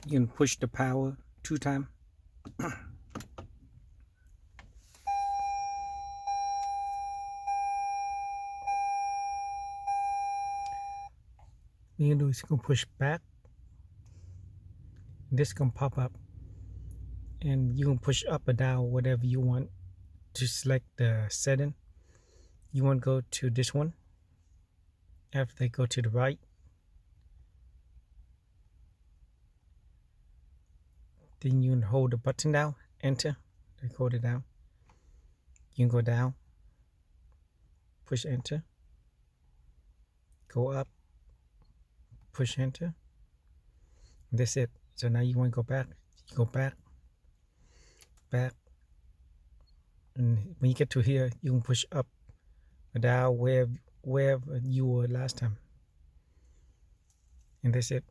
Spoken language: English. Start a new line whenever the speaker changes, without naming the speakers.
You can push the power 2 times. What you can do is you can push back. This can pop up, and you can push up or down whatever you want to select the setting. You want to go to this one. After they go to the right, then you can hold the button down, enter, hold it down. You can go down, push enter, go up, push enter. That's it. So now you want to go back, you go back, back, and when you get to here, you can push up or down wherever you were last time. And that's it.